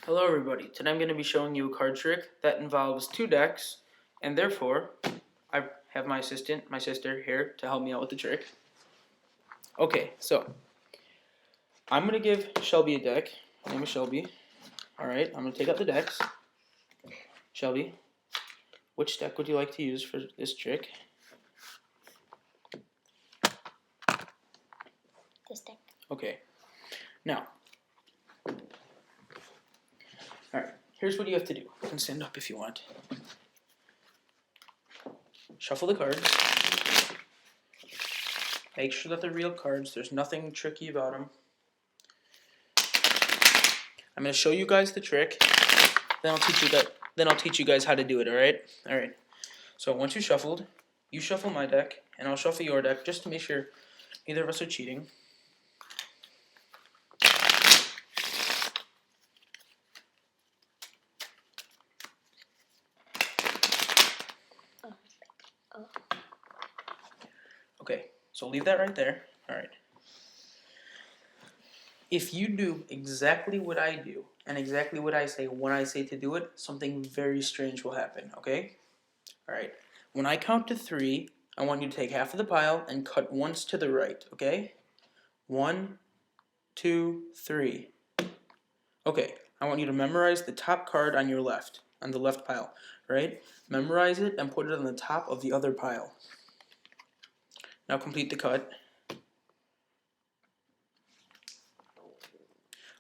Hello everybody, today I'm going to be showing you a card trick that involves two decks, and therefore I have my assistant, my sister, here to help me out with the trick. Okay, so I'm going to give Shelby a deck. My name is Shelby. Alright, I'm going to take out the decks. Shelby, which deck would you like to use for this trick? This deck. Okay, now, alright, here's what you have to do. You can stand up if you want. Shuffle the cards. Make sure that they're real cards. There's nothing tricky about them. I'm going to show you guys the trick. Then I'll teach you guys how to do it. All right. All right. So once you shuffled, you shuffle my deck, and I'll shuffle your deck just to make sure neither of us are cheating. Okay. So leave that right there. All right. If you do exactly what I do and exactly what I say when I say to do it, something very strange will happen, okay? All right. When I count to 3, I want you to take half of the pile and cut once to the right, okay? 1, 2, 3. Okay, I want you to memorize the top card on your left, on the left pile, right? Memorize it and put it on the top of the other pile. Now complete the cut.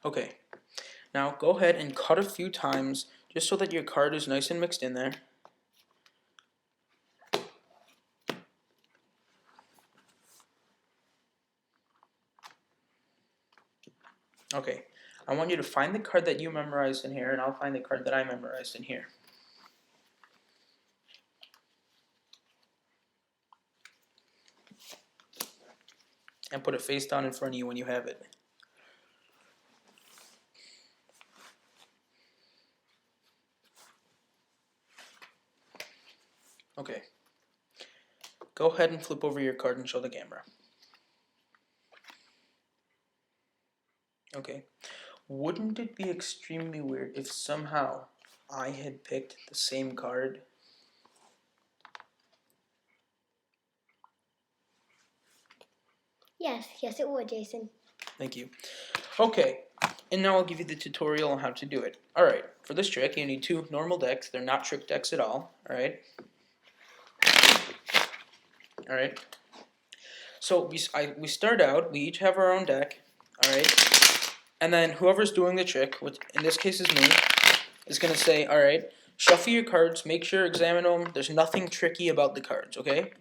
Okay, now go ahead and cut a few times just so that your card is nice and mixed in there. Okay, I want you to find the card that you memorized in here, and I'll find the card that I memorized in here. And put it face down in front of you when you have it. Okay, go ahead and flip over your card and show the camera. Okay, wouldn't it be extremely weird if somehow I had picked the same card? Yes, it would, Jason. Thank you. Okay, and now I'll give you the tutorial on how to do it. Alright, for this trick you need 2 normal decks. They're not trick decks at all. Alright. Alright. So we start out, we each have our own deck. Alright. And then whoever's doing the trick, which in this case is me, is going to say, alright, shuffle your cards, make sure, examine them. There's nothing tricky about the cards, okay?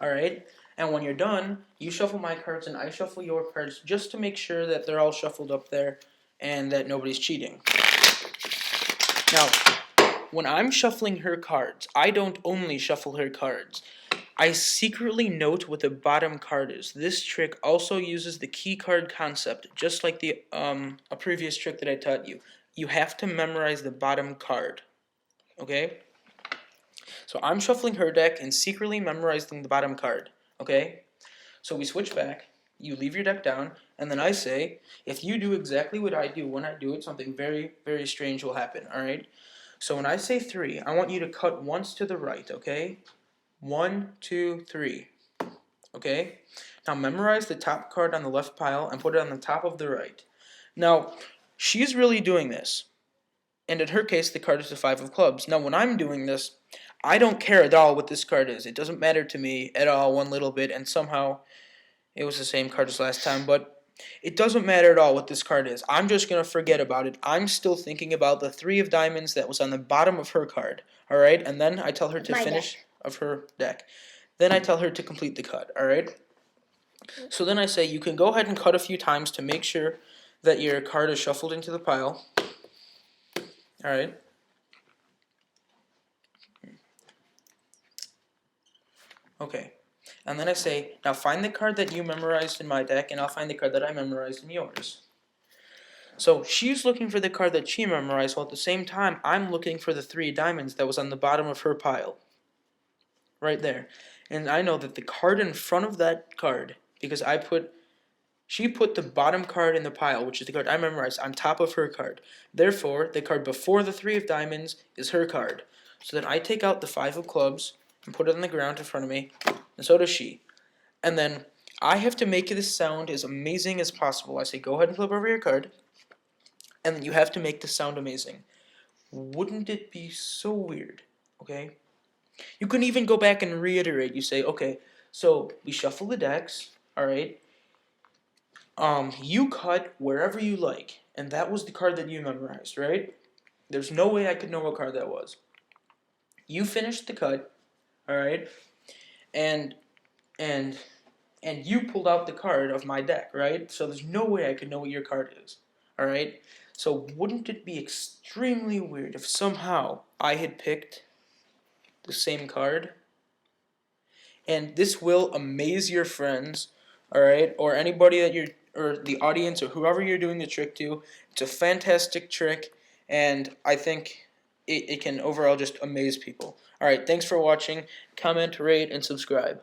Alright. And when you're done, you shuffle my cards and I shuffle your cards just to make sure that they're all shuffled up there and that nobody's cheating. Now, when I'm shuffling her cards, I don't only shuffle her cards. I secretly note what the bottom card is. This trick also uses the key card concept, just like the a previous trick that I taught you. You have to memorize the bottom card, okay? So I'm shuffling her deck and secretly memorizing the bottom card, okay? So we switch back, you leave your deck down, and then I say, if you do exactly what I do when I do it, something very, very strange will happen, alright? So when I say 3, I want you to cut once to the right, okay? 1, 2, 3. Okay? Now memorize the top card on the left pile and put it on the top of the right. Now, she's really doing this. And in her case, the card is the 5 of clubs. Now, when I'm doing this, I don't care at all what this card is. It doesn't matter to me at all one little bit, and somehow it was the same card as last time, but it doesn't matter at all what this card is. I'm just going to forget about it. I'm still thinking about the 3 of diamonds that was on the bottom of her card. Alright? And then I tell her to finish of her deck. Then I tell her to complete the cut. Alright? So then I say you can go ahead and cut a few times to make sure that your card is shuffled into the pile. Alright? Okay. And then I say, now find the card that you memorized in my deck, and I'll find the card that I memorized in yours. So she's looking for the card that she memorized, while at the same time, I'm looking for the 3 diamonds that was on the bottom of her pile. Right there. And I know that the card in front of that card, because I put She put the bottom card in the pile, which is the card I memorized, on top of her card. Therefore, the card before the 3 of diamonds is her card. So then I take out the 5 of clubs and put it on the ground in front of me, and so does she. And then I have to make this sound as amazing as possible. I say, go ahead and flip over your card, and then you have to make this sound amazing. Wouldn't it be so weird? Okay? You can even go back and reiterate. You say, okay, so we shuffle the decks, alright? You cut wherever you like, and that was the card that you memorized, right? There's no way I could know what card that was. You finished the cut, alright? And and you pulled out the card of my deck, right? So there's no way I could know what your card is. Alright? So wouldn't it be extremely weird if somehow I had picked the same card? And this will amaze your friends, alright? Or anybody that you're, or the audience, or whoever you're doing the trick to. It's a fantastic trick, and I think it can overall just amaze people. Alright, thanks for watching. Comment, rate, and subscribe.